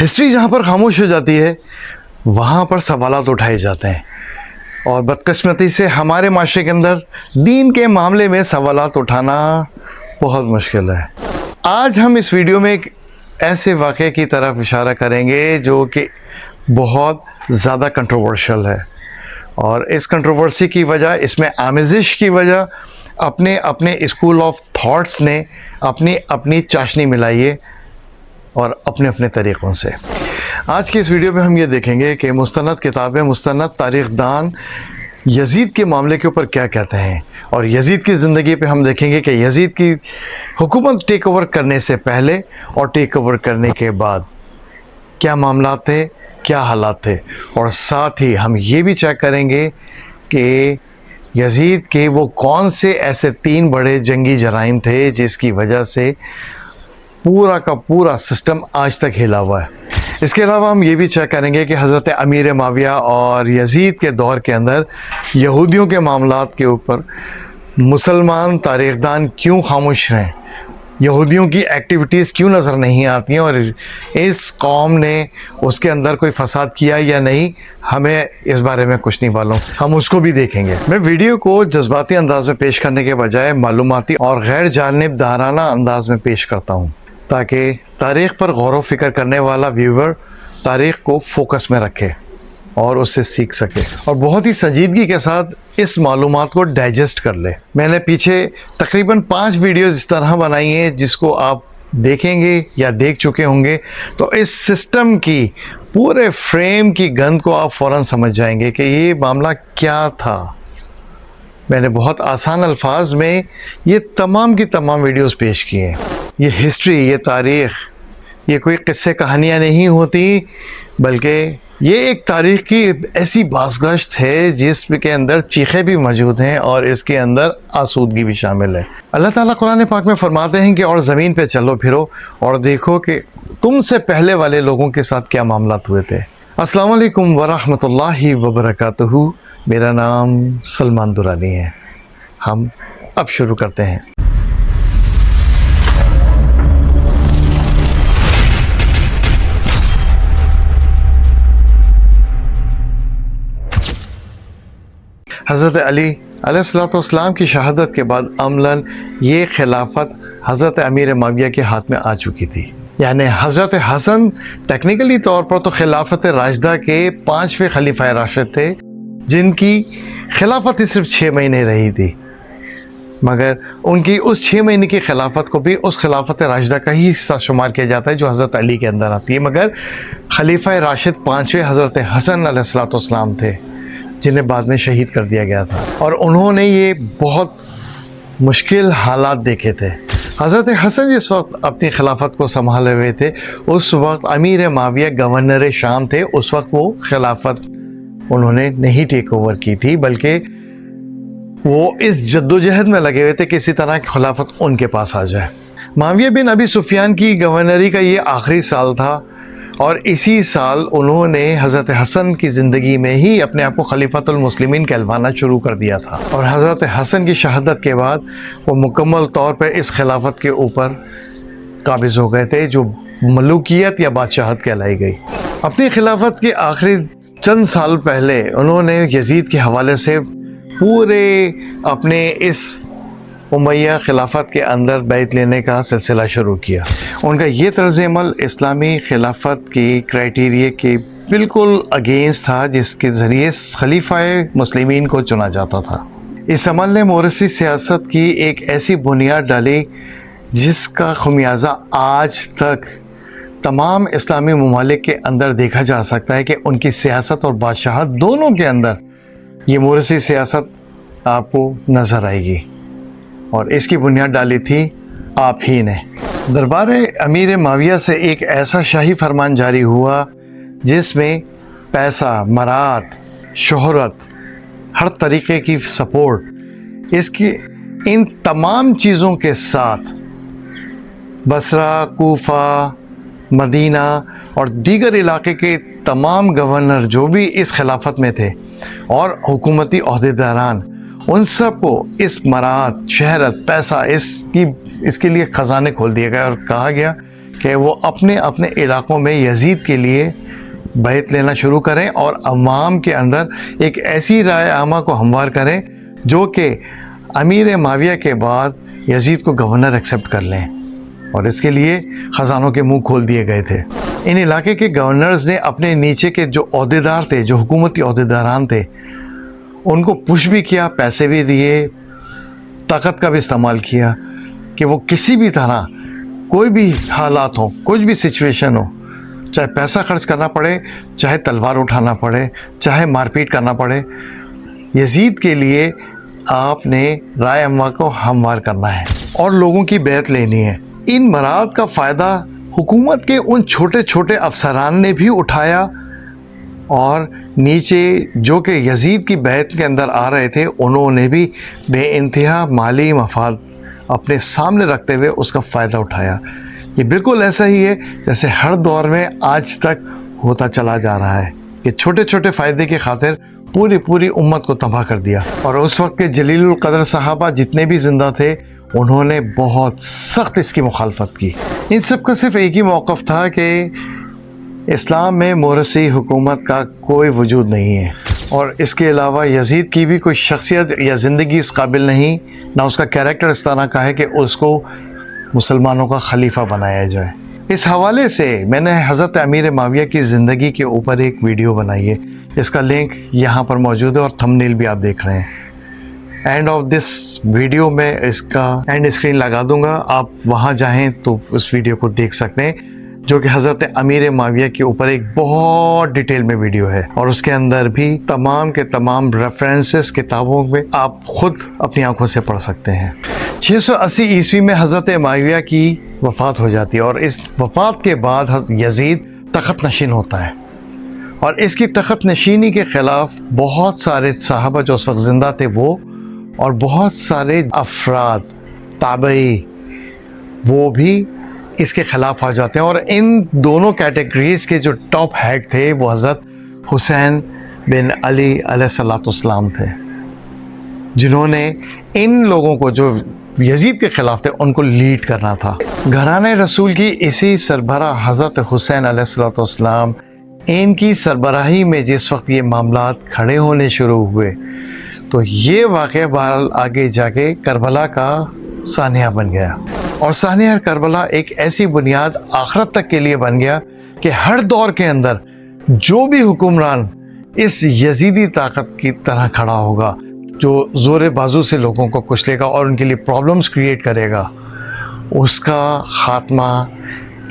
History जहाँ पर खामोश हो जाती है वहाँ पर सवालात उठाए जाते हैं, और बदकिस्मती से हमारे माशरे के अंदर दीन के मामले में सवालात उठाना बहुत मुश्किल है। आज हम इस वीडियो में एक ऐसे वाक़े की तरफ इशारा करेंगे जो कि बहुत ज़्यादा कंट्रोवर्शियल है, और इस कंट्रोवर्सी की वजह, इसमें आमेज़िश की वजह अपने अपने स्कूल ऑफ थॉट्स ने अपनी अपनी चाशनी मिलाई है और अपने अपने तरीक़ों से। आज की इस वीडियो में हम ये देखेंगे कि मुस्तनद किताबें, मुस्तनद तारीख़दान यज़ीद के मामले के ऊपर क्या कहते हैं, और यज़ीद की ज़िंदगी पे हम देखेंगे कि यज़ीद की हुकूमत टेक ओवर करने से पहले और टेक ओवर करने के बाद क्या मामला थे, क्या हालात थे, और साथ ही हम ये भी चेक करेंगे कि यज़ीद के वो कौन से ऐसे 3 बड़े जंगी जराइम थे जिसकी वजह से पूरा का पूरा सिस्टम आज तक हिला हुआ है। इसके अलावा हम ये भी चेक करेंगे कि हज़रत अमीर माविया और यज़ीद के दौर के अंदर यहूदियों के मामलात के ऊपर मुसलमान तारीख़दान क्यों खामोश रहें, यहूदियों की एक्टिविटीज़ क्यों नज़र नहीं आती हैं, और इस कौम ने उसके अंदर कोई फसाद किया या नहीं, हमें इस बारे में कुछ नहीं मालूम, हम उसको भी देखेंगे। मैं वीडियो को जज्बाती अंदाज में पेश करने के बजाय मालूमाती और गैर जानिबदाराना अंदाज में पेश करता हूँ, ताकि तारीख़ पर गौर व फिक्र करने वाला व्यूवर तारीख़ को फोकस में रखे और उससे सीख सके और बहुत ही संजीदगी के साथ इस मालूमात को डाइजेस्ट कर ले। मैंने पीछे तकरीबन 5 वीडियोज़ इस तरह बनाई हैं जिसको आप देखेंगे या देख चुके होंगे, तो इस सिस्टम की पूरे फ्रेम की गंध को आप फ़ौरन समझ जाएंगे कि ये मामला क्या था। मैंने बहुत आसान अल्फाज में ये तमाम की तमाम वीडियोस पेश किए हैं। ये हिस्ट्री, ये तारीख़, ये कोई किस्से कहानियाँ नहीं होती, बल्कि ये एक तारीख़ की ऐसी बाज़गश्त है जिसके अंदर चीखें भी मौजूद हैं और इसके अंदर आसूदगी भी शामिल है। अल्लाह ताला कुरान पाक में फरमाते हैं कि और ज़मीन पे चलो फिरो और देखो कि तुमसे पहले वाले लोगों के साथ क्या मामलात हुए थे। अस्सलाम वालेकुम वरहमतुल्लाहि वबरकातुहू। मेरा नाम सलमान दुरानी है। हम अब शुरू करते हैं। हज़रत अली अलैहिस्सलाम की शहादत के बाद अमलन ये खिलाफत हज़रत अमीर माविया के हाथ में आ चुकी थी। यानी हज़रत हसन टेक्निकली तौर पर तो खिलाफत राशिदा के 5वें खलीफा राशिद थे, जिनकी खिलाफत सिर्फ 6 महीने रही थी, मगर उनकी उस 6 महीने की खिलाफत को भी उस खिलाफत राशिदा का ही हिस्सा शुमार किया जाता है जो हज़रत अली के अंदर आती है। मगर खलीफा राशिद 5वें हज़रत हसन अलैहिस्सलाम थे, जिन्हें बाद में शहीद कर दिया गया था, और उन्होंने ये बहुत मुश्किल हालात देखे थे। हज़रत हसन जिस वक्त अपनी खिलाफत को संभाले हुए थे, उस वक्त अमीर माविया गवर्नर शाम थे। उस वक्त वो खिलाफत उन्होंने नहीं टेक ओवर की थी, बल्कि वो इस जद्दोजहद में लगे हुए थे कि किसी तरह की खिलाफत उनके पास आ जाए। माविया बिन अबी सुफियान की गवर्नरी का ये आखिरी साल था, और इसी साल उन्होंने हज़रत हसन की ज़िंदगी में ही अपने आप को खलीफतुल मुस्लिमीन कहलवाना शुरू कर दिया था, और हज़रत हसन की शहादत के बाद वो मुकम्मल तौर पर इस खिलाफत के ऊपर काबिज़ हो गए थे, जो मलूकियत या बादशाहत कहलाई गई। अपनी खिलाफत के आखिरी चंद साल पहले उन्होंने यज़ीद के हवाले से पूरे अपने इस उमैया खिलाफत के अंदर बैत लेने का सिलसिला शुरू किया। उनका ये तर्ज़ अमल इस्लामी खिलाफत की क्राइटेरिया के बिल्कुल अगेंस्ट था, जिसके ज़रिए खलीफाए मुस्लिमीन को चुना जाता था। इस अमल ने मोरसी सियासत की एक ऐसी बुनियाद डाली जिसका खुमियाजा आज तक तमाम इस्लामी ममालिक के अंदर देखा जा सकता है कि उनकी सियासत और बादशाहत दोनों के अंदर ये मोरसी सियासत आपको नज़र आएगी, और इसकी बुनियाद डाली थी आप ही ने। दरबार अमीर माविया से एक ऐसा शाही फरमान जारी हुआ जिसमें पैसा, मरात, शोहरत, हर तरीक़े की सपोर्ट, इसकी इन तमाम चीज़ों के साथ बसरा, कूफा, मदीना और दीगर इलाके के तमाम गवर्नर जो भी इस खिलाफत में थे और हुकूमती अहदेदारान, उन सब को इस मरात, शहरत, पैसा, इसके लिए ख़जाने खोल दिए गए और कहा गया कि वो अपने अपने इलाक़ों में यजीद के लिए बैत लेना शुरू करें और अवाम के अंदर एक ऐसी राय आमा को हमवार करें जो कि अमीर माविया के बाद यजीद को गवर्नर एक्सेप्ट कर लें। और इसके लिए ख़जानों के मुंह खोल दिए गए थे। इन इलाके के गवर्नर्स ने अपने नीचे के जो अहदेदार थे, जो हुकूमती अहदेदारान थे, उनको पुश भी किया, पैसे भी दिए, ताकत का भी इस्तेमाल किया कि वो किसी भी तरह कोई भी हालात हो, कुछ भी सिचुएशन हो, चाहे पैसा खर्च करना पड़े, चाहे तलवार उठाना पड़े, चाहे मारपीट करना पड़े, यजीद के लिए आपने राय अम्मा को हमवार करना है और लोगों की बैत लेनी है। इन मराद का फ़ायदा हुकूमत के उन छोटे छोटे अफसरान ने भी उठाया और नीचे जो कि यजीद की बैत के अंदर आ रहे थे, उन्होंने भी बेइंतहा माली मफाद अपने सामने रखते हुए उसका फ़ायदा उठाया। ये बिल्कुल ऐसा ही है जैसे हर दौर में आज तक होता चला जा रहा है कि छोटे छोटे फ़ायदे की खातिर पूरी उम्मत को तबाह कर दिया। और उस वक्त के जलीलुल क़द्र सहाबा जितने भी ज़िंदा थे, उन्होंने बहुत सख्त इसकी मुखालफत की। इन सब का सिर्फ एक ही मौक़िफ़ था कि इस्लाम में मोरसी हुकूमत का कोई वजूद नहीं है और इसके अलावा यजीद की भी कोई शख्सियत या ज़िंदगी इस काबिल नहीं, ना उसका कैरेक्टर इस तरह का है कि उसको मुसलमानों का खलीफा बनाया जाए। इस हवाले से मैंने हज़रत अमीर माविया की ज़िंदगी के ऊपर एक वीडियो बनाई है, इसका लिंक यहाँ पर मौजूद है और थंबनेल भी आप देख रहे हैं। एंड ऑफ दिस वीडियो में इसका एंड स्क्रीन लगा दूंगा, आप वहाँ जाएं तो उस वीडियो को देख सकते हैं, जो कि हज़रत अमीर माविया के ऊपर एक बहुत डिटेल में वीडियो है और उसके अंदर भी तमाम के तमाम रेफरेंसेस किताबों में आप खुद अपनी आंखों से पढ़ सकते हैं। 680 ईस्वी में हज़रत माविया की वफ़ात हो जाती है और इस वफ़ात के बाद यजीद तख़त नशीन होता है और इसकी तख़त नशीनी के ख़िलाफ़ बहुत सारे सहाबा जो उस वक्त ज़िंदा थे वो और बहुत सारे अफराद ताबई वो भी इसके ख़िलाफ़ आ जाते हैं। और इन दोनों कैटेगरीज़ के जो टॉप हेड थे वो हज़रत हुसैन बिन अली अलैहिस्सलाम थे, जिन्होंने इन लोगों को जो यजीद के ख़िलाफ़ थे उनको लीड करना था। घराने रसूल की इसी सरबराह हज़रत हुसैन अलैहिस्सलाम, इनकी सरबराही में जिस वक्त ये मामलात खड़े होने शुरू हुए तो ये वाक़या बहरहाल आगे जाके करबला का सानिया बन गया और सानिया करबला एक ऐसी बुनियाद आखिरत तक के लिए बन गया कि हर दौर के अंदर जो भी हुक्मरान इस यजीदी ताकत की तरह खड़ा होगा, जो ज़ोर बाजू से लोगों को कुचलेगा और उनके लिए प्रॉब्लम्स क्रिएट करेगा, उसका ख़ात्मा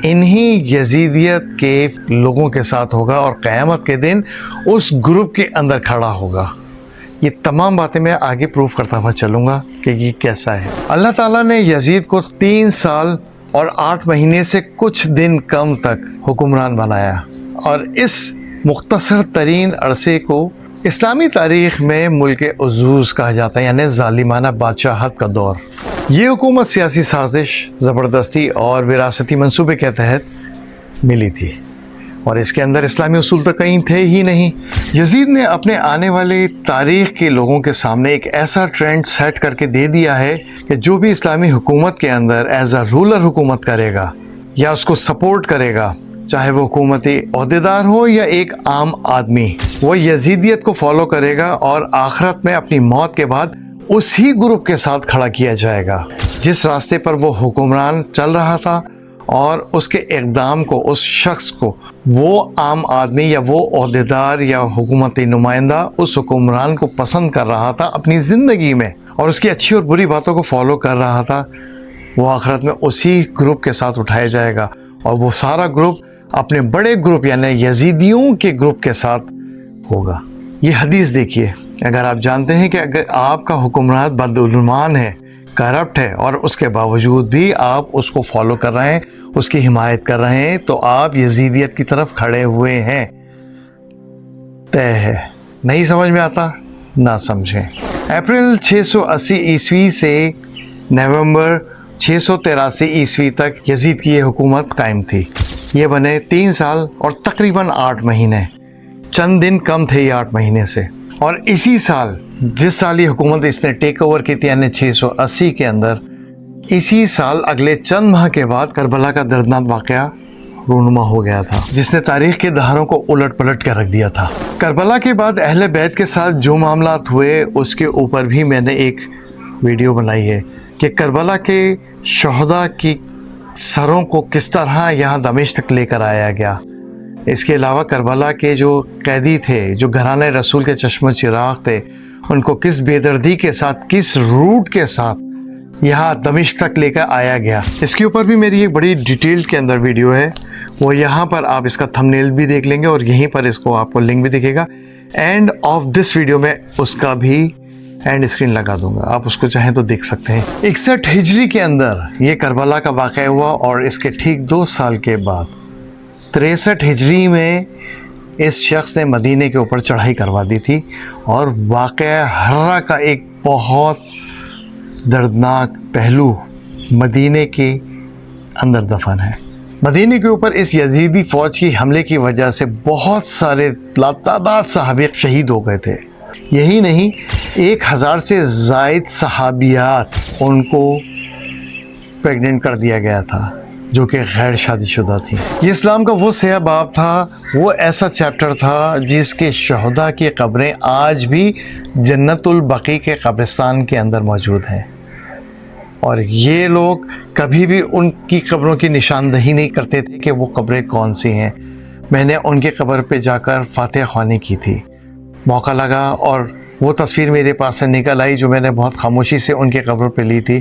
इन्हीं यजीदियत के लोगों के साथ होगा और क़यामत के दिन उस ग्रुप के अंदर खड़ा होगा। ये तमाम बातें मैं आगे प्रूफ करता हुआ चलूँगा कि ये कैसा है। अल्लाह ताला ने यजीद को 3 साल और 8 महीने से कुछ दिन कम तक हुक्मरान बनाया और इस मुख्तसर तरीन अरसे को इस्लामी तारीख़ में मुल्क उज़ूज़ कहा जाता है, यानी ज़ालिमाना बादशाहत का दौर। ये हुकूमत सियासी साजिश, ज़बरदस्ती और विरासती मंसूबे के तहत मिली थी और इसके अंदर इस्लामी उसूल तो कहीं थे ही नहीं। यजीद ने अपने आने वाले तारीख़ के लोगों के सामने एक ऐसा ट्रेंड सेट करके दे दिया है कि जो भी इस्लामी हुकूमत के अंदर एज अ रूलर हुकूमत करेगा या उसको सपोर्ट करेगा, चाहे वो हुकूमती अहदेदार हो या एक आम आदमी, वो यजीदियत को फॉलो करेगा और आखिरत में अपनी मौत के बाद उसी ग्रुप के साथ खड़ा किया जाएगा जिस रास्ते पर वो हुक्मरान चल रहा था और उसके इक़दाम को, उस शख्स को वो आम आदमी या वो अहदेदार या हुकूमती नुमाइंदा उस हुक्मरान को पसंद कर रहा था अपनी ज़िंदगी में और उसकी अच्छी और बुरी बातों को फॉलो कर रहा था, वो आखिरत में उसी ग्रुप के साथ उठाया जाएगा और वो सारा ग्रुप अपने बड़े ग्रुप यानी यजीदियों के ग्रुप के साथ होगा। ये हदीस देखिए, अगर आप जानते हैं कि अगर आपका हुक्मरान बदउलमान है, करप्ट है और उसके बावजूद भी आप उसको फॉलो कर रहे हैं, उसकी हिमायत कर रहे हैं, तो आप यजीदियत की तरफ खड़े हुए हैं। तय है। नहीं समझ में आता ना समझें। अप्रैल 680 ईस्वी से नवंबर 683 ईस्वी तक यजीद की ये हुकूमत कायम थी। ये बने 3 साल और तकरीबन 8 महीने, चंद दिन कम थे ये 8 महीने से। और इसी साल, जिस साल ये हुकूमत इसने टेक ओवर की थी यानी 680 के अंदर, इसी साल अगले चंद माह के बाद करबला का दर्दनाक वाक़या रूनुमा हो गया था, जिसने तारीख के दहारों को उलट पलट कर रख दिया था। करबला के बाद अहले बैत के साथ जो मामलात हुए उसके ऊपर भी मैंने एक वीडियो बनाई है कि करबला के शहदा की सरों को किस तरह यहाँ दमिश्क तक लेकर आया गया। इसके अलावा करबला के जो कैदी थे, जो घराने रसूल के चश्मो चिराग थे, उनको किस बेदर्दी के साथ, किस रूट के साथ यहाँ दमिश्क तक लेकर आया गया, इसके ऊपर भी मेरी एक बड़ी डिटेल के अंदर वीडियो है। वो यहाँ पर आप इसका थंबनेल भी देख लेंगे और यहीं पर इसको आपको लिंक भी दिखेगा। एंड ऑफ दिस वीडियो में उसका भी एंड स्क्रीन लगा दूंगा, आप उसको चाहें तो देख सकते हैं। 61 हिजरी के अंदर ये करबला का वाक़या हुआ और इसके ठीक 2 साल के बाद 63 हिजरी में इस शख्स ने मदीने के ऊपर चढ़ाई करवा दी थी और वाक़या हर्रा का एक बहुत दर्दनाक पहलू मदीने के अंदर दफन है। मदीने के ऊपर इस यजीदी फ़ौज की हमले की वजह से बहुत सारे लातादाद सहाबे शहीद हो गए थे। यही नहीं, 1000 से ज़ायद सहाबियात उनको प्रेग्नेंट कर दिया गया था जो कि गैर शादीशुदा थी। ये इस्लाम का वो सया बाब था, वो ऐसा चैप्टर था जिसके शहदा की कब्रें आज भी जन्नतुल बकी के कब्रिस्तान के अंदर मौजूद हैं और ये लोग कभी भी उनकी कब्रों की निशानदही नहीं करते थे कि वो कब्रें कौन सी हैं। मैंने उनके कब्र पे जाकर फातिहा ख्वानी की थी, मौका लगा और वो तस्वीर मेरे पास से निकल आई जो मैंने बहुत खामोशी से उनके कब्र पे ली थी।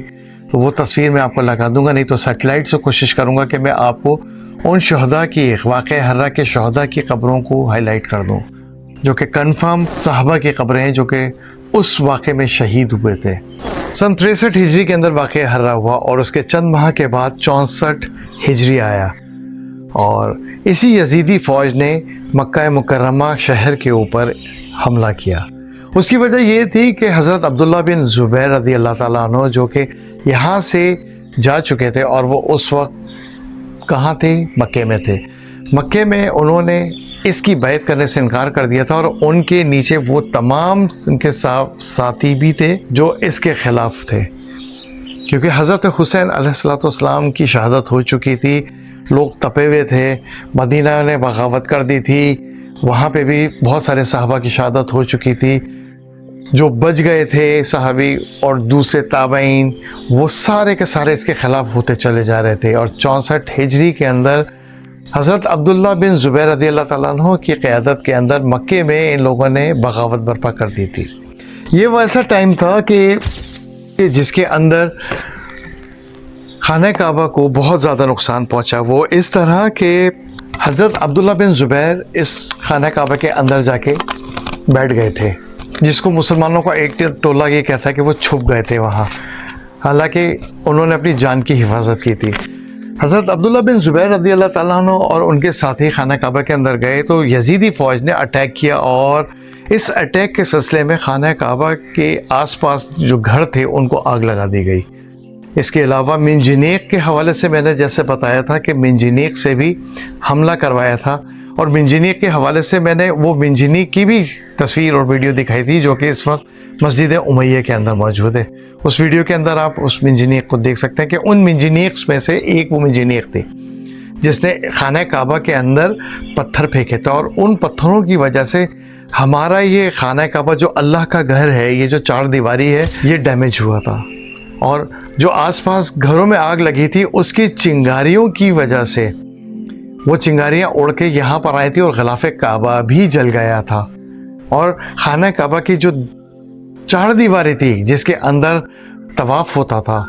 तो वो तस्वीर मैं आपको लगा दूंगा, नहीं तो सैटेलाइट से कोशिश करूंगा कि मैं आपको उन शहदा की, वाक़या हर्रा के शहदा की कब्रों को हाईलाइट कर दूं जो कि कन्फर्म सहाबा की कब्रें हैं जो कि उस वाक़े में शहीद हुए थे। सन 63 हिजरी के अंदर वाक़या हर्रा हुआ और उसके चंद माह के बाद 64 हिजरी आया और इसी यजीदी फ़ौज ने मक्का मुकर्रमा शहर के ऊपर हमला किया। उसकी वजह ये थी कि हज़रत अब्दुल्ला बिन ज़ुबैर रज़ी अल्लाह ताला अन्हु जो कि यहाँ से जा चुके थे और वो उस वक्त कहाँ थे, मक्के में थे। मक्के में उन्होंने इसकी बैत करने से इनकार कर दिया था और उनके नीचे वो तमाम उनके साथी भी थे जो इसके ख़िलाफ़ थे, क्योंकि हज़रत हुसैन अलैहिस्सलाम की शहादत हो चुकी थी, लोग तपे हुए थे, मदीना ने बगावत कर दी थी, वहाँ पे भी बहुत सारे सहाबा की शहादत हो चुकी थी। जो बच गए थे सहाबी और दूसरे ताबईन, वो सारे के सारे इसके ख़िलाफ़ होते चले जा रहे थे और 64 हिजरी के अंदर हज़रत अब्दुल्ला बिन ज़ुबैर रज़ी अल्लाह ताला अन्हु की क़यादत के अंदर मक्के में इन लोगों ने बगावत बर्पा कर दी थी। ये वो ऐसा टाइम था कि जिसके अंदर खाना काबा को बहुत ज़्यादा नुकसान पहुँचा। वो इस तरह के हज़रत अब्दुल्ला बिन ज़ुबैर इस खाना काबा के अंदर जाके बैठ गए थे, जिसको मुसलमानों का एक टोला ये कहता है कि वो छुप गए थे वहाँ, हालांकि उन्होंने अपनी जान की हिफाजत की थी। हज़रत अब्दुल्ला बिन ज़ुबैर रज़ी अल्लाह ताला अन्हु और उनके साथी खाना काबा के अंदर गए तो यजीदी फ़ौज ने अटैक किया और इस अटैक के सिलसिले में खाना काबा के आसपास जो घर थे उनको आग लगा दी गई। इसके अलावा मिंजनीक के हवाले से मैंने जैसे बताया था कि मिंजनीक से भी हमला करवाया था और मिंजनीक के हवाले से मैंने वो मिंजनीक की भी तस्वीर और वीडियो दिखाई थी जो कि इस वक्त मस्जिद उमैया के अंदर मौजूद है। उस वीडियो के अंदर आप उस मिंजनीक को देख सकते हैं कि उन मिंजनीक्स में से एक वो मिंजनीक थी जिसने खाना काबा के अंदर पत्थर फेंके थे और उन पत्थरों की वजह से हमारा ये खाना काबा जो अल्लाह का घर है, ये जो 4 दीवारी है, ये डैमेज हुआ था और जो आसपास घरों में आग लगी थी उसकी चिंगारियों की वजह से वो चिंगारियाँ उड़ के यहाँ पर आई थी और ग़िलाफ़े काबा भी जल गया था और खाना काबा की जो 4 दीवारें थी जिसके अंदर तवाफ़ होता था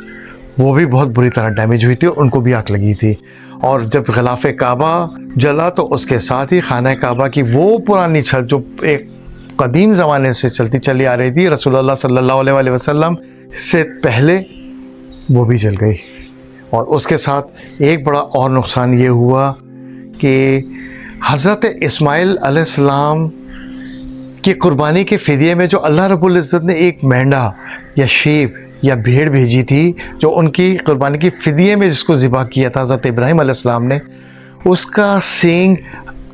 वो भी बहुत बुरी तरह डैमेज हुई थी, उनको भी आग लगी थी। और जब ग़िलाफ़े काबा जला तो उसके साथ ही खाना काबा की वो पुरानी छत जो एक कदीम ज़माने से चलती चली आ रही थी रसूलुल्लाह सल्लल्लाहु अलैहि वसल्लम से पहले, वो भी जल गई। और उसके साथ एक बड़ा और नुकसान ये हुआ कि हज़रत इस्माइल अलैहिस्सलाम की कुर्बानी के फ़िदिये में जो अल्लाह रब्बुल इज़्ज़त ने एक मेंढा या शेप या भेड़ भेजी थी जो उनकी कुर्बानी की फ़िदिये में जिसको ज़िबा किया था हज़रत इब्राहीम अलैहिस्सलाम ने, उसका सींग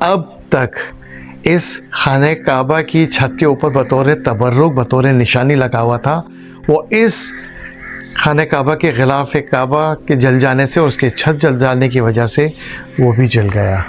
अब तक इस खाने काबा की छत के ऊपर बतौर तबर्रुक, बतौर निशानी लगा हुआ था। वो इस खाने काबा के ख़िलाफ़ काबा के जल जाने से और उसके छत जल जाने की वजह से वो भी जल गया।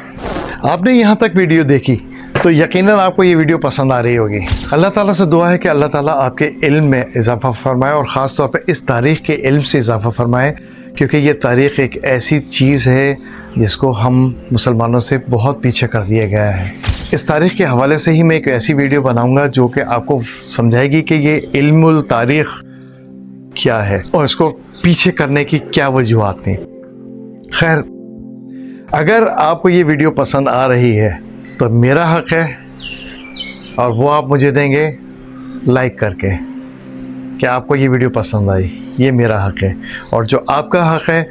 आपने यहाँ तक वीडियो देखी तो यकीनन आपको ये वीडियो पसंद आ रही होगी। अल्लाह ताला से दुआ है कि अल्लाह ताला आपके इल्म में इजाफ़ा फरमाए और ख़ास तौर पर इस तारीख़ के इल्म से इजाफ़ा फरमाए, क्योंकि ये तारीख़ एक ऐसी चीज़ है जिसको हम मुसलमानों से बहुत पीछे कर दिया गया है। इस तारीख़ के हवाले से ही मैं एक ऐसी वीडियो बनाऊँगा जो कि आपको समझाएगी कि ये इल्मुल तारीख़ क्या है और इसको पीछे करने की क्या वजूहात थी। खैर, अगर आपको ये वीडियो पसंद आ रही है तो मेरा हक़ है और वो आप मुझे देंगे लाइक करके कि आपको ये वीडियो पसंद आई। ये मेरा हक़ है और जो आपका हक़ है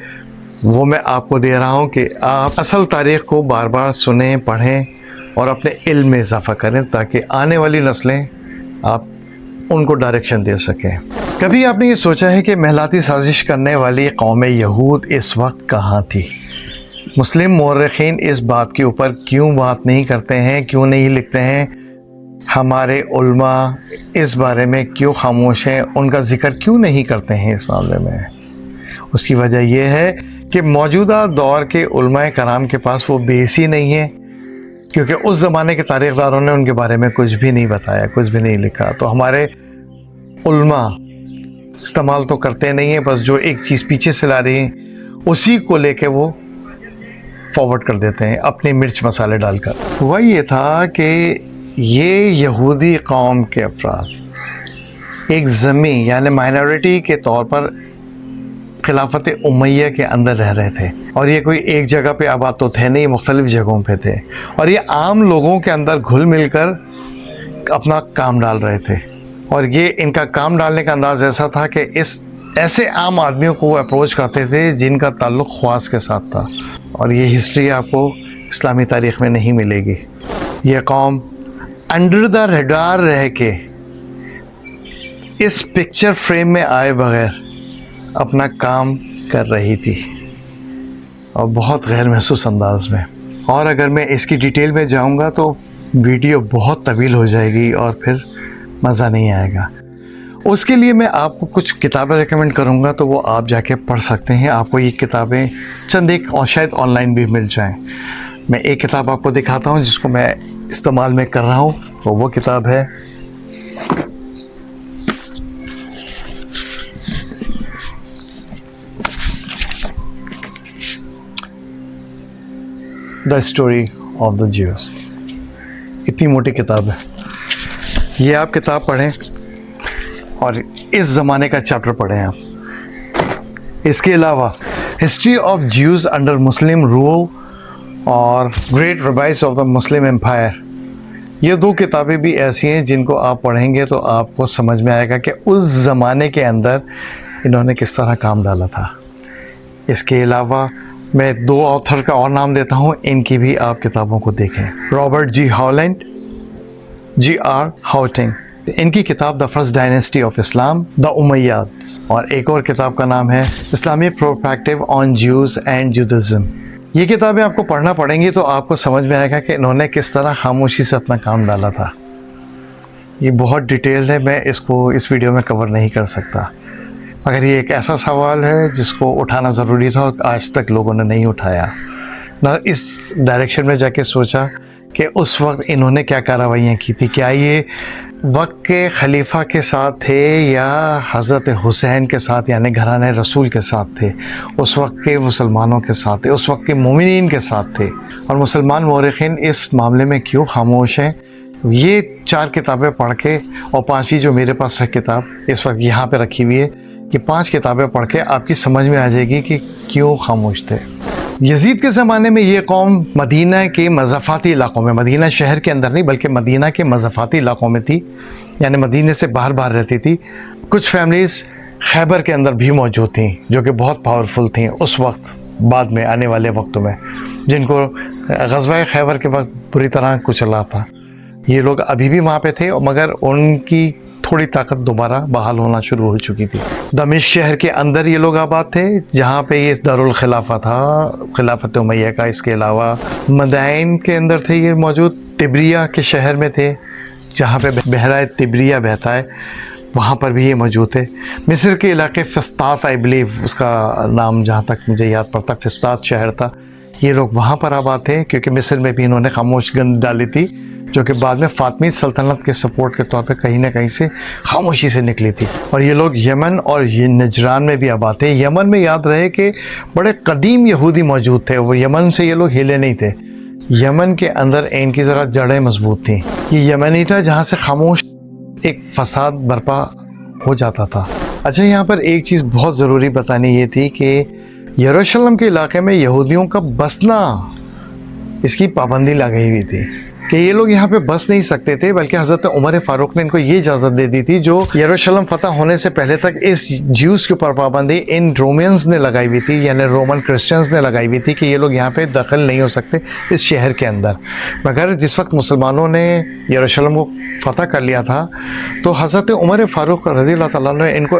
वो मैं आपको दे रहा हूँ कि आप असल तारीख़ को बार बार सुनें, पढ़ें और अपने इल्म में इजाफ़ा करें ताकि आने वाली नस्लें आप उनको डायरेक्शन दे सकें। कभी आपने ये सोचा है कि महलाती साजिश करने वाली कौम यहूद इस वक्त कहाँ थी? मुस्लिम मौरख़ीन इस बात के ऊपर क्यों बात नहीं करते हैं, क्यों नहीं लिखते हैं? हमारे उल्मा इस बारे में क्यों खामोश हैं, उनका ज़िक्र क्यों नहीं करते हैं इस मामले में? उसकी वजह यह है कि मौजूदा दौर के उल्माए कराम के पास वो बेस ही नहीं है, क्योंकि उस ज़माने के तारीख़दारों ने उनके बारे में कुछ भी नहीं बताया, कुछ भी नहीं लिखा। तो हमारे उल्मा इस्तेमाल तो करते नहीं हैं, बस जो एक चीज़ पीछे से ला रही हैं उसी को लेके वो फॉरवर्ड कर देते हैं अपने मिर्च मसाले डालकर। वह ये था कि ये यहूदी कौम के अफराद एक ज़मी यानी माइनॉरिटी के तौर पर खिलाफत उमैया के अंदर रह रहे थे और ये कोई एक जगह पे आबाद तो थे नहीं, मुख्तलिफ़ जगहों पे थे और ये आम लोगों के अंदर घुल मिल कर अपना काम डाल रहे थे। और ये इनका काम डालने का अंदाज़ ऐसा था कि इस ऐसे आम आदमियों को वो अप्रोच करते थे जिनका ताल्लुक़ ख्वास के साथ था और ये हिस्ट्री आपको इस्लामी तारीख़ में नहीं मिलेगी। ये कौम अंडर द रडार रह के इस पिक्चर फ्रेम में आए बग़ैर अपना काम कर रही थी और बहुत गैर महसूस अंदाज में। और अगर मैं इसकी डिटेल में जाऊंगा तो वीडियो बहुत तवील हो जाएगी और फिर मज़ा नहीं आएगा। उसके लिए मैं आपको कुछ किताबें रेकमेंड करूंगा तो वो आप जाके पढ़ सकते हैं। आपको ये किताबें चंद एक और शायद ऑनलाइन भी मिल जाएं। मैं एक किताब आपको दिखाता हूँ जिसको मैं इस्तेमाल में कर रहा हूँ, तो वो किताब है the story of the Jews. इतनी मोटी किताब है। ये आप किताब पढ़ें और इस ज़माने का चैप्टर पढ़ें आप। इसके अलावा history of Jews under Muslim rule और great rabbis of the Muslim empire, ये दो किताबें भी ऐसी हैं जिनको आप पढ़ेंगे तो आपको समझ में आएगा कि उस ज़माने के अंदर इन्होंने किस तरह काम डाला था। इसके अलावा मैं दो ऑथर का और नाम देता हूँ, इनकी भी आप किताबों को देखें। Robert G Holland, G R. Hawting, इनकी किताब the first dynasty of Islam, the Umayyad, और एक और किताब का नाम है Islamic prospective on Jews and Judaism. ये किताबें आपको पढ़ना पड़ेंगी तो आपको समझ में आएगा कि इन्होंने किस तरह खामोशी से अपना काम डाला था। ये बहुत डिटेल्ड है, मैं इसको इस वीडियो में कवर नहीं कर सकता, मगर ये एक ऐसा सवाल है जिसको उठाना ज़रूरी था और आज तक लोगों ने नहीं उठाया, ना इस डायरेक्शन में जाके सोचा कि उस वक्त इन्होंने क्या कार्रवाइयाँ की थी। क्या ये वक्त के खलीफा के साथ थे या हज़रत हुसैन के साथ यानी घराने रसूल के साथ थे, उस वक्त के मुसलमानों के साथ थे, उस वक्त के मोमिनीन के साथ थे, और मुसलमान मौरख़ीन इस मामले में क्यों खामोश हैं। ये चार किताबें पढ़ के और पांचवी जो मेरे पास है किताब इस वक्त यहाँ पे रखी हुई है, कि 5 किताबें पढ़ के आपकी समझ में आ जाएगी कि क्यों खामोश थे। यजीद के ज़माने में ये कौम मदीना के मज़ाफ़ाती इलाक़ों में, मदीना शहर के अंदर नहीं बल्कि मदीना के मज़ाफ़ाती इलाक़ों में थी, यानी मदीने से बाहर बाहर रहती थी। कुछ फैमिलीज़ खैबर के अंदर भी मौजूद थीं जो कि बहुत पावरफुल थीं उस वक्त, बाद में आने वाले वक्तों में, जिनको ग़ज़वा खैबर के वक्त पूरी तरह कुचला था। ये लोग अभी भी वहाँ पे थे मगर उनकी थोड़ी ताकत दोबारा बहाल होना शुरू हो चुकी थी। दमिश्क शहर के अंदर ये लोग आबाद थे जहाँ पे ये दारुल खिलाफा था, खिलाफत उमैया का। इसके अलावा मदाइन के अंदर थे ये मौजूद, तिब्रिया के शहर में थे जहाँ पे बहरा तिब्रिया बहता है, वहाँ पर भी ये मौजूद थे। मिस्र के इलाके फिस्तात, आई बिलीव उसका नाम जहाँ तक मुझे याद पड़ता, फिस्तात शहर था। ये लोग वहाँ पर आबाद थे क्योंकि मिस्र में भी इन्होंने खामोश गंद डाली थी, जो कि बाद में फातमी सल्तनत के सपोर्ट के तौर पे कहीं ना कहीं से खामोशी से निकली थी। और ये लोग यमन और ये नजरान में भी आबाद थे। यमन में याद रहे कि बड़े कदीम यहूदी मौजूद थे, वो यमन से ये लोग हिले नहीं थे। यमन के अंदर इनकी ज़रा जड़ें मजबूत थी। ये यमन ही था जहाँ से खामोश एक फसाद बर्पा हो जाता था। अच्छा, यहाँ पर एक चीज़ बहुत ज़रूरी बतानी ये थी कि यरूशलेम के इलाके में यहूदियों का बसना, इसकी पाबंदी लगाई हुई थी कि ये लोग यहाँ पे बस नहीं सकते थे, बल्कि हज़रत उमर फारूक ने इनको ये इजाज़त दे दी थी। जो यरूशलेम फतह होने से पहले तक इस ज्यूज़ के ऊपर पाबंदी इन रोमियंस ने लगाई हुई थी, यानी रोमन क्रिश्चियंस ने लगाई हुई थी कि ये लोग यहाँ पे दखल नहीं हो सकते इस शहर के अंदर। मगर जिस वक्त मुसलमानों ने यरूशलेम को फतह कर लिया था, तो हज़रत उमर फारूक रज़ियल्लाहु ताला ने इनको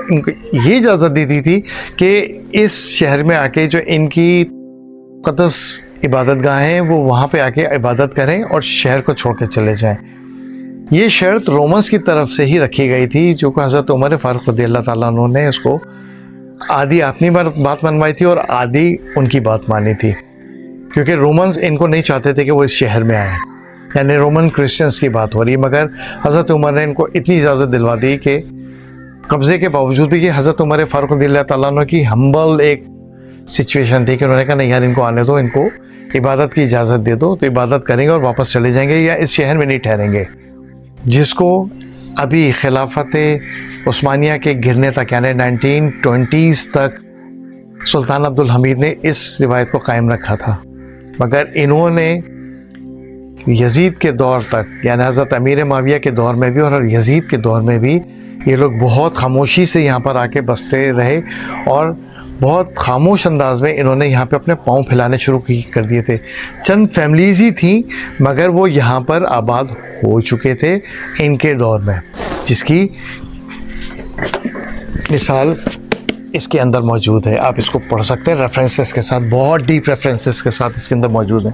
ये इजाज़त दी दी थी कि इस शहर में आके जो इनकी मुक़द्दस इबादत गाहें हैं, वो वहाँ पे आके इबादत करें और शहर को छोड़ के चले जाएं। ये शर्त रोमन्स की तरफ से ही रखी गई थी, जो कि हज़रत उमर फारूक रज़ियल्लाहु ताला अन्हु ने उसको आधी अपनी बात मनवाई थी और आधी उनकी बात मानी थी, क्योंकि रोमन्स इनको नहीं चाहते थे कि वो इस शहर में आए। यानी रोमन क्रिश्चियंस की बात हो रही है, मगर हज़रत उमर ने इनको इतनी इजाज़त दिलवा दी कि कब्ज़े के बावजूद भी कि हज़रत उमर फारूक रज़ियल्लाहु ताला अन्हु की हम्बल एक सिचुएशन थी कि उन्होंने कहा नहीं यार, इनको आने दो, इनको इबादत की इजाज़त दे दो, तो इबादत करेंगे और वापस चले जाएंगे, या इस शहर में नहीं ठहरेंगे। जिसको अभी खिलाफत उस्मानिया के गिरने तक, यानी 1920s तक सुल्तान अब्दुल हमीद ने इस रिवायत को कायम रखा था। मगर इन्होंने यजीद के दौर तक, यानी हज़रत अमीर माविया के दौर में भी और यजीद के दौर में भी, ये लोग बहुत खामोशी से यहाँ पर आके बसते रहे और बहुत खामोश अंदाज में इन्होंने यहाँ पे अपने पाँव फैलाने शुरू कर दिए थे। चंद फैमिलीज़ ही थी, मगर वो यहाँ पर आबाद हो चुके थे इनके दौर में, जिसकी मिसाल इसके अंदर मौजूद है। आप इसको पढ़ सकते हैं रेफरेंसेस के साथ, बहुत डीप रेफरेंसेस के साथ इसके अंदर मौजूद है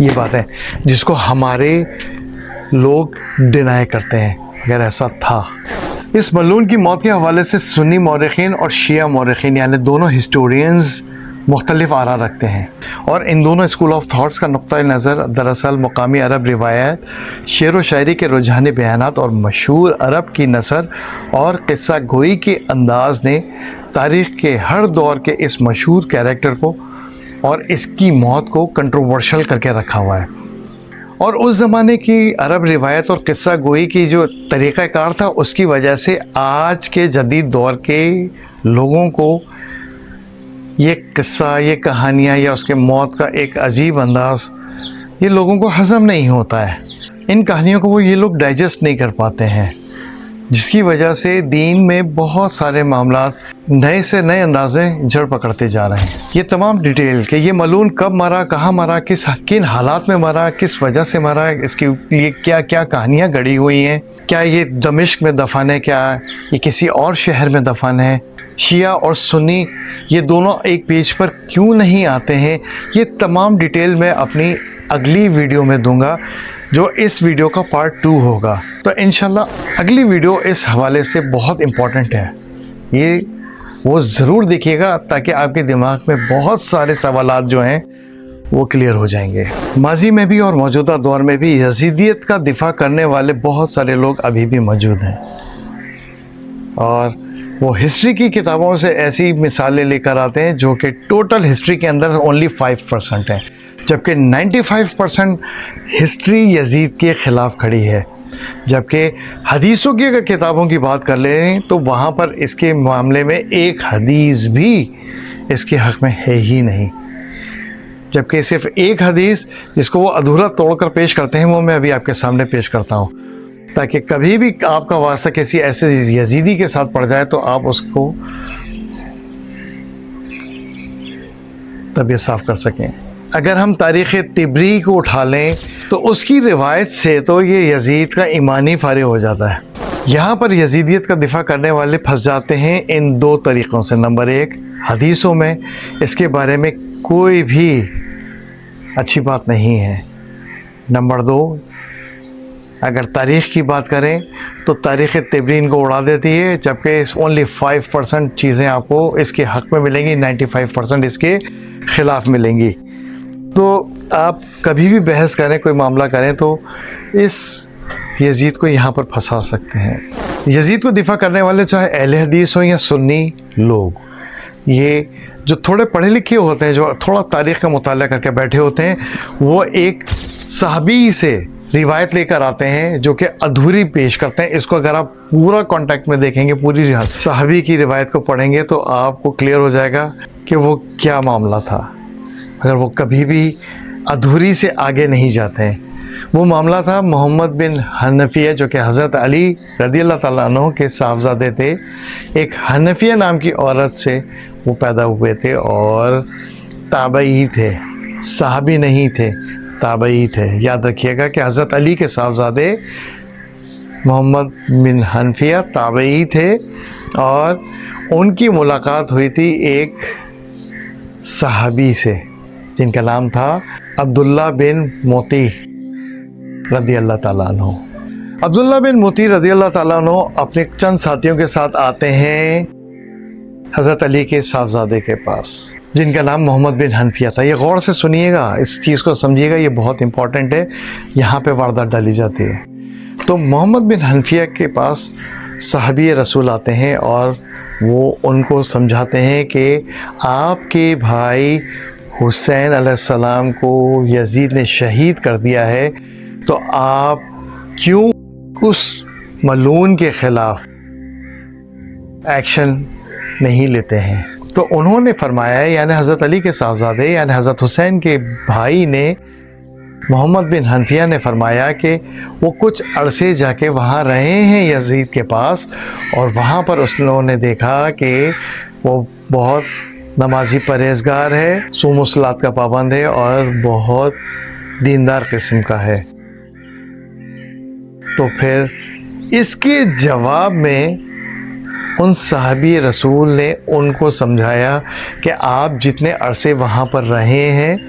ये बातें, जिसको हमारे लोग डिनाई करते हैं अगर ऐसा था। इस मलून की मौत के हवाले से सुन्नी मौरखीन और शिया मौरखीन, यानी दोनों हिस्टोरियंस मुख्तलिफ आरा रखते हैं, और इन दोनों स्कूल ऑफ थाट्स का नुक्ता नज़र दरअसल मकामी अरब रिवायत, शेर व शायरी के रुझानी बयानात और मशहूर अरब की नसर और किस्सा गोई के अंदाज ने तारीख़ के हर दौर के इस मशहूर कैरेक्टर को और इसकी मौत को कंट्रोवर्शियल करके रखा हुआ है। और उस ज़माने की अरब रिवायत और किस्सा गोई की जो तरीक़ाकार था, उसकी वजह से आज के जदीद दौर के लोगों को ये किस्सा, ये कहानियाँ या उसके मौत का एक अजीब अंदाज़, ये लोगों को हज़म नहीं होता है। इन कहानियों को वो ये लोग डाइजेस्ट नहीं कर पाते हैं, जिसकी वजह से दीन में बहुत सारे मामला नए से नए अंदाज में जड़ पकड़ते जा रहे हैं। ये तमाम डिटेल कि ये मलून कब मरा, कहाँ मरा, किन हालात में मरा, किस वजह से मरा, इसके लिए क्या क्या कहानियाँ गढ़ी हुई हैं, क्या ये दमिश्क में दफन है, क्या ये किसी और शहर में दफन है, शिया और सुन्नी ये दोनों एक पेज पर क्यों नहीं आते हैं, ये तमाम डिटेल मैं अपनी अगली वीडियो में दूंगा, जो इस वीडियो का पार्ट 2 होगा। तो इंशाल्लाह अगली वीडियो इस हवाले से बहुत इम्पॉर्टेंट है, ये वो ज़रूर देखिएगा, ताकि आपके दिमाग में बहुत सारे सवालात जो हैं वो क्लियर हो जाएंगे। माजी में भी और मौजूदा दौर में भी यजीदियत का दिफा करने वाले बहुत सारे लोग अभी भी मौजूद हैं, और वो हिस्ट्री की किताबों से ऐसी मिसालें लेकर आते हैं जो कि टोटल हिस्ट्री के अंदर ओनली 5% हैं, जबकि 95% हिस्ट्री यजीद के ख़िलाफ़ खड़ी है। जबकि हदीसों की अगर किताबों की बात कर लें तो वहाँ पर इसके मामले में एक हदीस भी इसके हक़ में है ही नहीं, जबकि सिर्फ एक हदीस जिसको वो अधूरा तोड़कर पेश करते हैं, वो मैं अभी आपके सामने पेश करता हूँ, ताकि कभी भी आपका वास्ता किसी ऐसे यजीदी के साथ पड़ जाए तो आप उसको तबीयत साफ़ कर सकें। अगर हम तारीख़ तिबरी को उठा लें तो उसकी रिवायत से तो ये यजीद का ईमान ही फारिग हो जाता है। यहाँ पर यजीदियत का दिफा करने वाले फंस जाते हैं इन दो तरीक़ों से। नंबर 1, हदीसों में इसके बारे में कोई भी अच्छी बात नहीं है। नंबर 2, अगर तारीख़ की बात करें तो तारीख़ तिबरीन को उड़ा देती है, जबकि ओनली 5% चीज़ें आपको इसके हक़ में मिलेंगी, 95% इसके ख़िलाफ़ मिलेंगी। तो आप कभी भी बहस करें, कोई मामला करें, तो इस यजीद को यहाँ पर फंसा सकते हैं। यजीद को दिफा करने वाले चाहे अहले हदीस हो या सुन्नी लोग, ये जो थोड़े पढ़े लिखे होते हैं, जो थोड़ा तारीख़ का मुताला करके बैठे होते हैं, वो एक सहाबी से रिवायत लेकर आते हैं जो कि अधूरी पेश करते हैं। इसको अगर आप पूरा कॉन्टेक्ट में देखेंगे, पूरी सहाबी की रिवायत को पढ़ेंगे, तो आपको क्लियर हो जाएगा कि वो क्या मामला था, अगर वो कभी भी अधूरी से आगे नहीं जाते हैं। वो मामला था मोहम्मद बिन हनफिया, जो कि हज़रत अली रज़ियल्लाहु ताला अन्हु के साहबजादे थे। एक हनफिया नाम की औरत से वो पैदा हुए थे और ताबई थे, साहबी नहीं थे, ताबई थे। याद रखिएगा कि हज़रत अली के साहबजादे मोहम्मद बिन हनफिया ताबई थे और उनकी मुलाकात हुई थी एक सहाबी से जिनका नाम था अब्दुल्ला बिन मोती रज़ियल्लाहु ताला अन्हु। अब्दुल्ला बिन मोती रज़ियल्लाहु ताला अन्हु अपने चंद साथियों के साथ आते हैं हज़रत अली के साहबजादे के पास, जिनका नाम मोहम्मद बिन हनफिया था। ये गौर से सुनिएगा, इस चीज़ को समझिएगा, ये बहुत इंपॉर्टेंट है, यहाँ पे वारदात डाली जाती है। तो मोहम्मद बिन हनफिया के पास सहाबी रसूल आते हैं और वो उनको समझाते हैं कि आपके भाई हुसैन अलैहिस्सलाम को यजीद ने शहीद कर दिया है, तो आप क्यों उस मलून के ख़िलाफ़ एक्शन नहीं लेते हैं। तो उन्होंने फरमाया, यानी हज़रत अली के साहबजादे यानी हज़रत हुसैन के भाई ने, मोहम्मद बिन हनफिया ने फरमाया कि वो कुछ अरसे जाके वहाँ रहे हैं यजीद के पास, और वहाँ पर उस लोगों ने देखा कि वो बहुत नमाजी परहेज़गार है, सूम सलात का पाबंद है और बहुत दीनदार किस्म का है। तो फिर इसके जवाब में उन सहाबी रसूल ने उनको समझाया कि आप जितने अरसे वहाँ पर रहे हैं,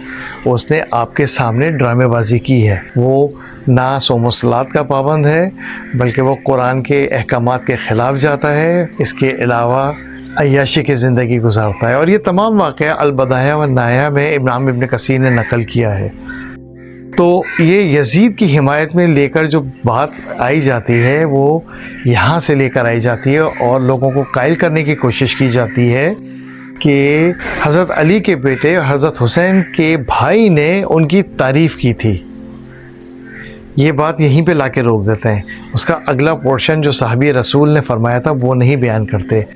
उसने आपके सामने ड्रामेबाजी की है। वो ना सोम सलात का पाबंद है, बल्कि वो कुरान के अहकामात के ख़िलाफ़ जाता है। इसके अलावा अय्याशी की ज़िंदगी गुजारता है। और ये तमाम वाक़या अल-बदाया व नाया में इमाम इब्न कसीर ने नकल किया है। तो ये यजीद की हिमायत में लेकर जो बात आई जाती है, वो यहाँ से लेकर आई जाती है और लोगों को कायल करने की कोशिश की जाती है कि हज़रत अली के बेटे हज़रत हुसैन के भाई ने उनकी तारीफ़ की थी। ये बात यहीं पे लाके रोक देते हैं। उसका अगला पोर्शन जो सहाबी रसूल ने फरमाया था वो नहीं बयान करते।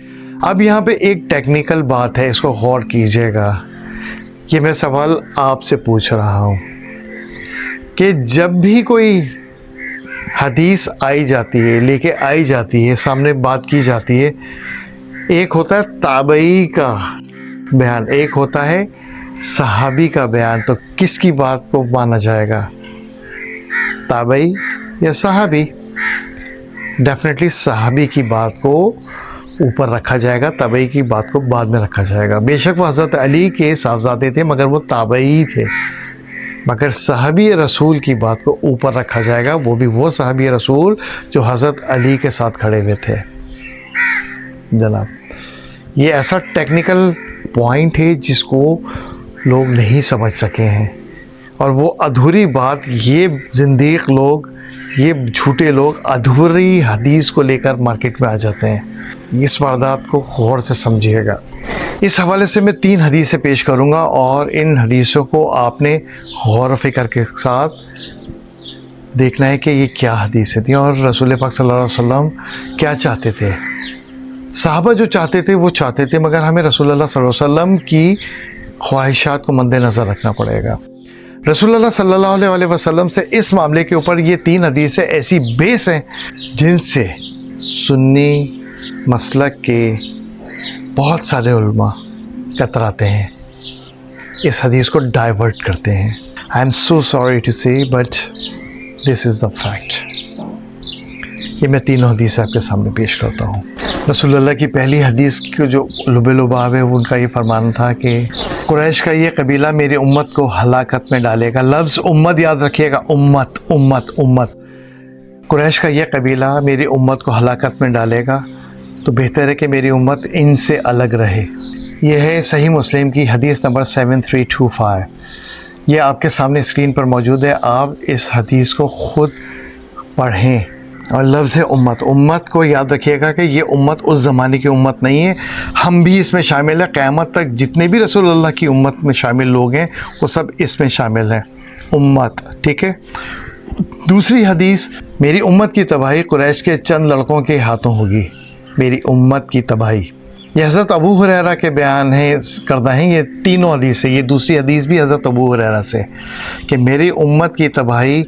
अब यहाँ पे एक टेक्निकल बात है, इसको गौर कीजिएगा। ये मैं सवाल आपसे पूछ रहा हूँ कि जब भी कोई हदीस आई जाती है, लेके आई जाती है, सामने बात की जाती है, एक होता है ताबई का बयान, एक होता है सहाबी का बयान। तो किसकी बात को माना जाएगा, ताबई या सहाबी? डेफिनेटली सहाबी की बात को ऊपर रखा जाएगा, ताबई की बात को बाद में रखा जाएगा। बेशक वो हज़रत अली के साहबजादे थे, मगर वो ताबई थे, मगर सहाबी रसूल की बात को ऊपर रखा जाएगा, वो भी वो सहाबी रसूल जो हज़रत अली के साथ खड़े हुए थे। जनाब, ये ऐसा टेक्निकल पॉइंट है जिसको लोग नहीं समझ सके हैं, और वो अधूरी बात ये ज़िंदीक़ लोग, ये झूठे लोग अधूरी हदीस को लेकर मार्केट में आ जाते हैं। इस वारदात को गौर से समझिएगा। इस हवाले से मैं 3 हदीसें पेश करूंगा और इन हदीसों को आपने गौर फ़िक्र के साथ देखना है कि ये क्या हदीसें थी और रसूल पाक सल्लल्लाहु अलैहि वसल्लम क्या चाहते थे। साहबा जो चाहते थे वो चाहते थे, मगर हमें रसूलुल्लाह सल्लल्लाहु अलैहि वसल्लम की ख्वाहिशात को मद्देनज़र रखना पड़ेगा। रसूलुल्लाह सल्लल्लाहु अलैहि वसल्लम से इस मामले के ऊपर ये 3 हदीसें ऐसी बेस हैं जिनसे सुन्नी मसलक के बहुत सारे उलमा कतराते हैं, इस हदीस को डाइवर्ट करते हैं। I am so sorry to say, but this is the fact. ये मैं 3 हदीस आपके सामने पेश करता हूँ। रसूलुल्लाह की पहली हदीस की जो लुबे-लुबाब है, उनका ये फरमान था कि कुरैश का ये कबीला मेरी उम्मत को हलाकत में डालेगा। लफ्ज़ उम्मत याद रखिएगा, उम्मत उम्मत उम्मत। कुरैश का यह कबीला मेरी उम्मत को हलाकत में डालेगा, तो बेहतर है कि मेरी उम्मत इनसे अलग रहे। यह है सही मुस्लिम की हदीस नंबर 7325। यह आपके सामने स्क्रीन पर मौजूद है, आप इस हदीस को ख़ुद पढ़ें। और लफ्ज़ है उम्मत, उम्मत को याद रखिएगा कि ये उम्मत उस ज़माने की उम्मत नहीं है, हम भी इसमें शामिल हैं। क़यामत तक जितने भी रसूल अल्लाह की उम्मत में शामिल लोग हैं वो सब इसमें शामिल हैं, उम्मत, ठीक है। दूसरी हदीस, मेरी उम्मत की तबाही कुरैश के चंद लड़कों के हाथों होगी। मेरी उम्मत की तबाही, ये हज़रत अबू हुरैरा के बयान है करदा हैं, ये तीनों हदीस है। ये दूसरी हदीस भी हज़रत अबू हुरैरा से कि मेरी उम्मत की तबाही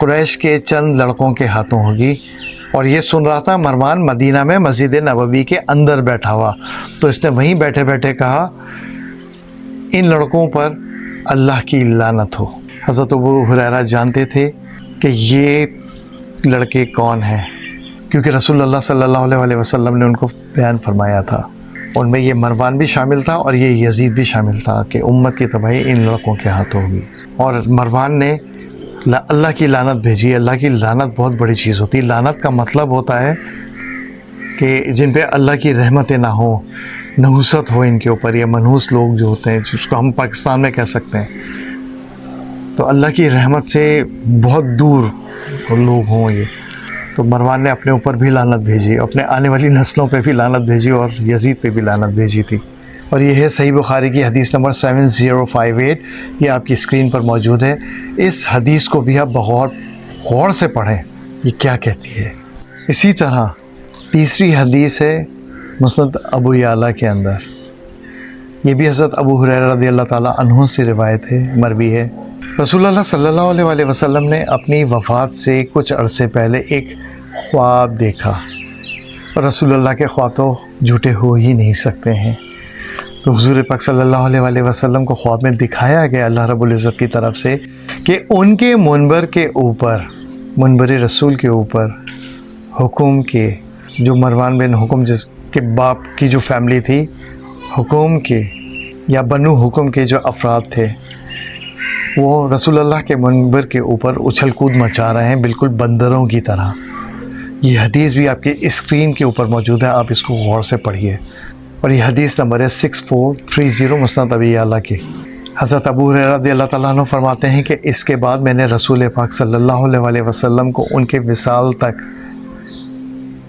कुरैश के चंद लड़कों के हाथों होगी। और ये सुन रहा था मरवान मदीना में मस्जिद नबवी के अंदर बैठा हुआ, तो इसने वहीं बैठे बैठे कहा, इन लड़कों पर अल्लाह की लानत हो। हज़रत अबू हुरैरा जानते थे कि ये लड़के कौन हैं, क्योंकि रसूलुल्लाह सल्लल्लाहु अलैहि वसल्लम ने उनको बयान फरमाया था। उनमें ये मरवान भी शामिल था और ये यजीद भी शामिल था कि उम्मत की तबाही इन लड़कों के हाथों होगी। और मरवान ने अल्लाह की लानत भेजी। अल्लाह की लानत बहुत बड़ी चीज़ होती है। लानत का मतलब होता है कि जिन पे अल्लाह की रहमतें ना हो, नहुसत हो इनके ऊपर, या मनहूस लोग जो होते हैं, जिसको हम पाकिस्तान में कह सकते हैं, तो अल्लाह की रहमत से बहुत दूर लोग हों ये। तो मरवान ने अपने ऊपर भी लानत भेजी, अपने आने वाली नस्लों पे भी लानत भेजी और यजीद पे भी लानत भेजी थी। और ये है सही बुखारी की हदीस नंबर 7058, ये आपकी स्क्रीन पर मौजूद है। इस हदीस को भी आप बहुत गौर से पढ़ें, ये क्या कहती है। इसी तरह तीसरी हदीस है मुस्नद अबू याला के अंदर, ये भी हज़रत अबू हुरैरा रज़ियल्लाहु ताला अन्हु से रिवायत है, मरवी है। रसूलुल्लाह सल्लल्लाहु अलैहि वसल्लम ने अपनी वफ़ात से कुछ अरसे पहले एक ख्वाब देखा, और रसूलुल्लाह के ख्वाब तो झूठे हो ही नहीं सकते हैं। तो हुज़ूर पाक सल्लल्लाहु अलैहि वसल्लम को ख्वाब में दिखाया गया अल्लाह रब्बुल इज़्ज़त की तरफ से कि उनके मुनबर के ऊपर, मुनबर रसूल के ऊपर, हुकुम के, जो मरवान बिन हुकुम जिसके बाप की जो फैमिली थी, हुकुम के या बनु हुकुम के जो अफराद थे, वो रसूलुल्लाह के मुनबर के ऊपर उछल कूद मचा रहे हैं, बिल्कुल बंदरों की तरह। ये हदीस भी आपकी स्क्रीन के ऊपर मौजूद है, आप इसको गौर से पढ़िए। और ये हदीस नंबर है 6430 मुस्नद अबी याला की। हज़रत अबू हुरैरा रज़ियल्लाहु ताला अन्हु फरमाते हैं कि इसके बाद मैंने रसूल पाक सल्लल्लाहु अलैहि वसल्लम को उनके विसाल तक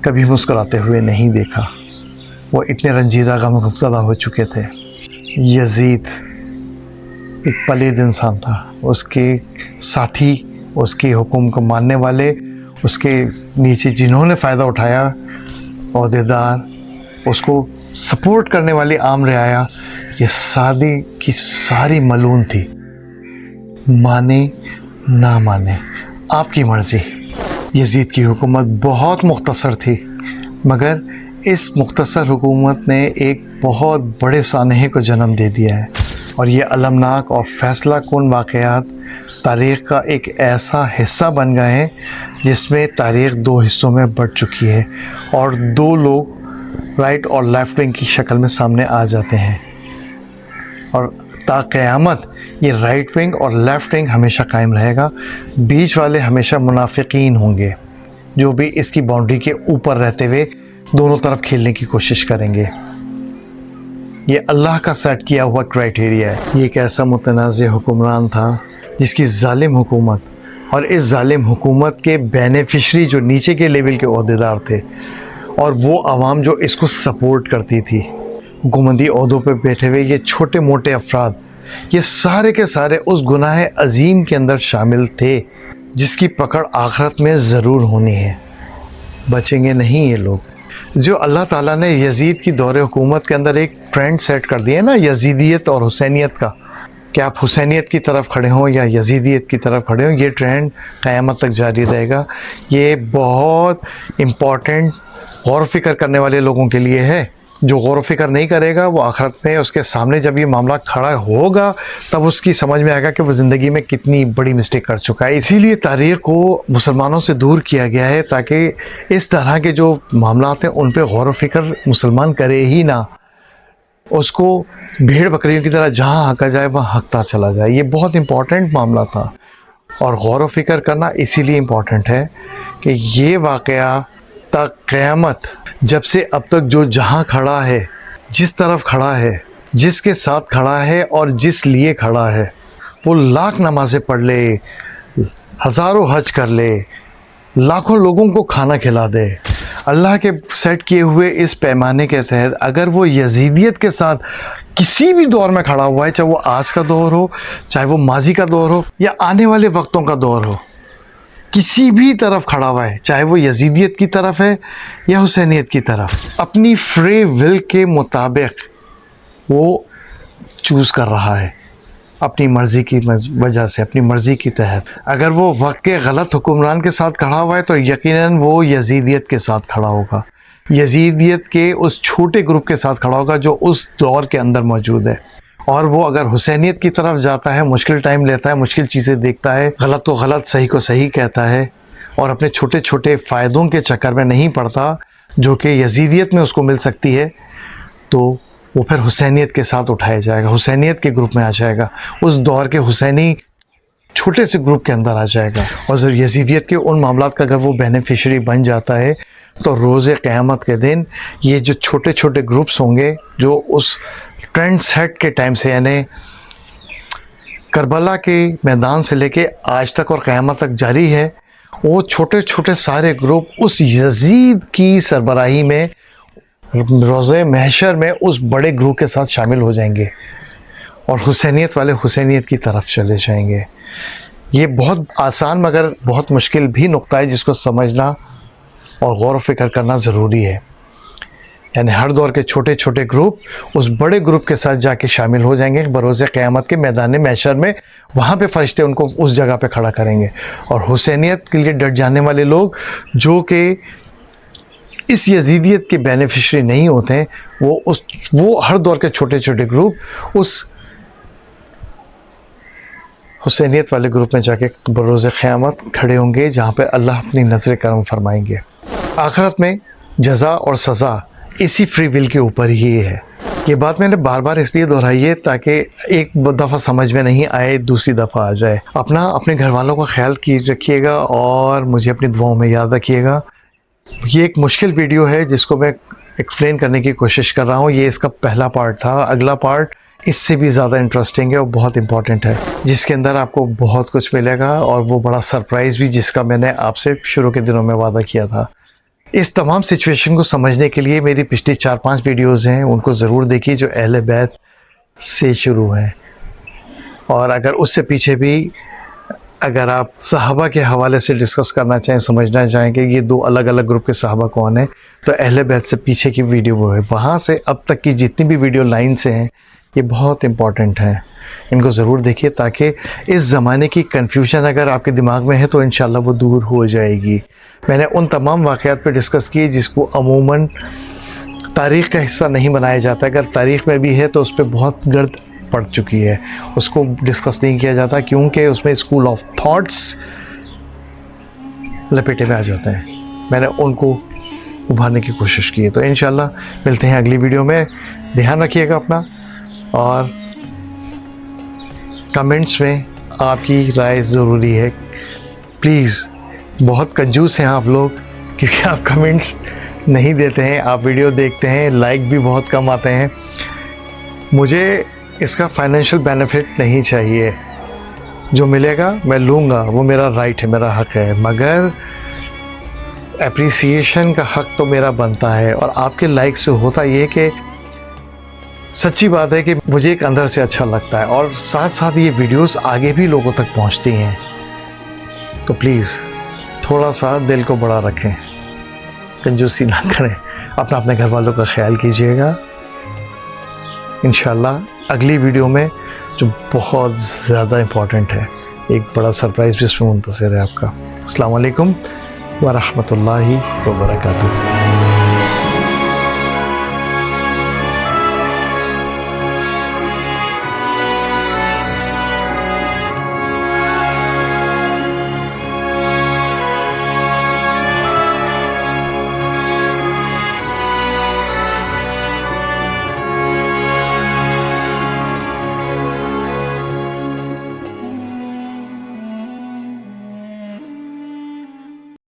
कभी मुस्कुराते हुए नहीं देखा। वो इतने रंजीदा गमज़दा हो चुके थे। यजीद एक पलीद इंसान था, उसके साथी, उसके हुक्म को मानने वाले, उसके नीचे जिन्होंने फ़ायदा उठाया, ओहदेदार, उसको सपोर्ट करने वाली आम रियाया, ये सारी की सारी मलून थी। माने ना माने आपकी मर्ज़ी। यजीद की हुकूमत बहुत मुख्तसर थी, मगर इस मुख्तसर हुकूमत ने एक बहुत बड़े सानहे को जन्म दे दिया है। और ये अलमनाक और फ़ैसला कुन वाक़यात तारीख़ का एक ऐसा हिस्सा बन गए हैं जिसमें तारीख़ दो हिस्सों में बढ़ चुकी है, और दो लोग राइट और लेफ़्ट विंग की शक्ल में सामने आ जाते हैं। और ता क़यामत ये राइट विंग और लेफ़्ट विंग हमेशा कायम रहेगा। बीच वाले हमेशा मुनाफिकीन होंगे, जो भी इसकी बाउंड्री के ऊपर रहते हुए दोनों तरफ खेलने की कोशिश करेंगे। ये अल्लाह का सेट किया हुआ क्राइटेरिया है। ये एक ऐसा मुतनाज़ हुक्मरान था जिसकी जालिम हुकूमत, और इस जालिम हुकूमत के बेनिफिशरी जो नीचे के लेवल के ओहदेदार थे, और वो आवाम जो इसको सपोर्ट करती थी, हुकूमती ओहदों पे बैठे हुए ये छोटे मोटे अफराद, ये सारे के सारे उस गुनाह अजीम के अंदर शामिल थे जिसकी पकड़ आखिरत में ज़रूर होनी है। बचेंगे नहीं ये लोग। जो अल्लाह ताला ने यजीद की दौरे हुकूमत के अंदर एक ट्रेंड सेट कर दिया ना, यजीदियत और हुसैनियत का, कि आप हुसैनियत की तरफ खड़े हों या यजीदियत की तरफ खड़े हों, ये ट्रेंड क़यामत तक जारी रहेगा। ये बहुत इम्पॉर्टेंट गौर फ़िक्र करने वाले लोगों के लिए है। जो गौर व फिक्र नहीं करेगा वो आखिरत में उसके सामने जब ये मामला खड़ा होगा तब उसकी समझ में आएगा कि वो ज़िंदगी में कितनी बड़ी मिस्टेक कर चुका है। इसीलिए तारीख़ को मुसलमानों से दूर किया गया है ताकि इस तरह के जो मामला हैं उन पर गौर व फिक्र मुसलमान करे ही ना, उसको भेड़ बकरियों की तरह जहाँ हका जाए वहाँ हकता चला जाए। ये बहुत इम्पॉर्टेंट मामला था और गौर व फिक्र करना इसीलिए इम्पॉर्टेंट है कि ये वाक़या तक क़यामत, जब से अब तक जो जहाँ खड़ा है, जिस तरफ खड़ा है, जिसके साथ खड़ा है और जिस लिए खड़ा है, वो लाख नमाज़ें पढ़ ले, हज़ारों हज कर ले, लाखों लोगों को खाना खिला दे, अल्लाह के सेट किए हुए इस पैमाने के तहत अगर वो यजीदियत के साथ किसी भी दौर में खड़ा हुआ है, चाहे वो आज का दौर हो, चाहे वो माजी का दौर हो या आने वाले वक्तों का दौर हो, किसी भी तरफ खड़ा हुआ है, चाहे वो यजीदियत की तरफ है या हुसैनियत की तरफ, अपनी फ्री विल के मुताबिक वो चूज़ कर रहा है, अपनी मर्ज़ी की वजह से, अपनी मर्ज़ी के तहत। अगर वो वक्त के गलत हुक्मरान के साथ खड़ा हुआ है तो यकीनन वो यजीदियत के साथ खड़ा होगा, यजीदियत के उस छोटे ग्रुप के साथ खड़ा होगा जो उस दौर के अंदर मौजूद है। और वो अगर हुसैनियत की तरफ जाता है, मुश्किल टाइम लेता है, मुश्किल चीज़ें देखता है, गलत को गलत, सही को सही कहता है और अपने छोटे छोटे फ़ायदों के चक्कर में नहीं पड़ता जो कि यजीदियत में उसको मिल सकती है, तो वो फिर हुसैनियत के साथ उठाया जाएगा, हुसैनियत के ग्रुप में आ जाएगा, उस दौर के हुसैनी छोटे से ग्रुप के अंदर आ जाएगा। और जब यजीदियत के उन मामलात का अगर वो बेनिफिशरी बन जाता है तो रोज़े क़यामत के दिन ये जो छोटे छोटे ग्रुप्स होंगे जो उस ट्रेंड सेट के टाइम से, यानी करबला के मैदान से लेके आज तक और क़यामत तक जारी है, वो छोटे छोटे सारे ग्रुप उस यजीद की सरबराही में रोज़े महशर में उस बड़े ग्रुप के साथ शामिल हो जाएंगे और हुसैनियत वाले हुसैनियत की तरफ चले जाएंगे। ये बहुत आसान मगर बहुत मुश्किल भी नुक्ता है जिसको समझना और गौर व फिक्र करना ज़रूरी है। यानी हर दौर के छोटे छोटे ग्रुप उस बड़े ग्रुप के साथ जाके शामिल हो जाएंगे बरोज़े क़यामत के मैदान महशर में, वहाँ पे फ़रिश्ते उनको उस जगह पे खड़ा करेंगे। और हुसैनियत के लिए डट जाने वाले लोग जो कि इस यजीदियत के बेनिफिशरी नहीं होते हैं, वो हर दौर के छोटे छोटे ग्रुप उस हुसैनियत वाले ग्रुप में जाके बरोज़े क़यामत खड़े होंगे जहाँ पर अल्लाह अपनी नज़र करम फरमाएंगे। आखिरत में जज़ा और सज़ा इसी फ्री विल के ऊपर ही है। ये बात मैंने बार बार इसलिए दोहराई है ताकि एक दफ़ा समझ में नहीं आए, दूसरी दफ़ा आ जाए। अपने घर वालों का ख्याल रखिएगा और मुझे अपनी दुआओं में याद रखिएगा। ये एक मुश्किल वीडियो है जिसको मैं एक्सप्लेन करने की कोशिश कर रहा हूँ। ये इसका पहला पार्ट था। अगला पार्ट इससे भी ज़्यादा इंटरेस्टिंग है और बहुत इंपॉर्टेंट है, जिसके अंदर आपको बहुत कुछ मिलेगा और वो बड़ा सरप्राइज़ भी, जिसका मैंने आपसे शुरू के दिनों में वादा किया था। इस तमाम सिचुएशन को समझने के लिए मेरी पिछली 4-5 वीडियोज़ हैं, उनको ज़रूर देखिए जो अहले बैत से शुरू हैं। और अगर उससे पीछे भी अगर आप सहाबा के हवाले से डिस्कस करना चाहें, समझना चाहें कि ये दो अलग अलग ग्रुप के सहाबा कौन है, तो अहले बैत से पीछे की वीडियो वो है। वहाँ से अब तक की जितनी भी वीडियो लाइन से हैं ये बहुत इम्पॉर्टेंट हैं, इनको ज़रूर देखिए ताकि इस ज़माने की कन्फ्यूजन अगर आपके दिमाग में है तो इंशाल्लाह वो दूर हो जाएगी। मैंने उन तमाम वाक़यात पे डिस्कस किए जिसको अमूमन तारीख़ का हिस्सा नहीं बनाया जाता। अगर तारीख़ में भी है तो उस पर बहुत गर्द पड़ चुकी है, उसको डिस्कस नहीं किया जाता क्योंकि उसमें स्कूल ऑफ थॉट्स लपेटे में आ जाते हैं। मैंने उनको उभारने की कोशिश की है। तो इंशाल्लाह मिलते हैं अगली वीडियो में। ध्यान रखिएगा अपना और कमेंट्स में आपकी राय ज़रूरी है। प्लीज़, बहुत कंजूस हैं आप लोग क्योंकि आप कमेंट्स नहीं देते हैं, आप वीडियो देखते हैं, लाइक भी बहुत कम आते हैं। मुझे इसका फाइनेंशियल बेनिफिट नहीं चाहिए, जो मिलेगा मैं लूँगा, वो मेरा राइट है, मेरा हक़ है, मगर एप्रिसिएशन का हक़ तो मेरा बनता है। और आपके लाइक से होता ये कि सच्ची बात है कि मुझे एक अंदर से अच्छा लगता है और साथ साथ ये वीडियोस आगे भी लोगों तक पहुंचती हैं। तो प्लीज़ थोड़ा सा दिल को बड़ा रखें, कंजूसी ना करें, अपने घर वालों का ख्याल कीजिएगा। इंशाल्लाह अगली वीडियो में जो बहुत ज़्यादा इम्पॉर्टेंट है, एक बड़ा सरप्राइज़ भी इसमें मुंतज़िर है आपका। अस्सलाम वालेकुम व रहमतुल्लाहि व बरकातुहू।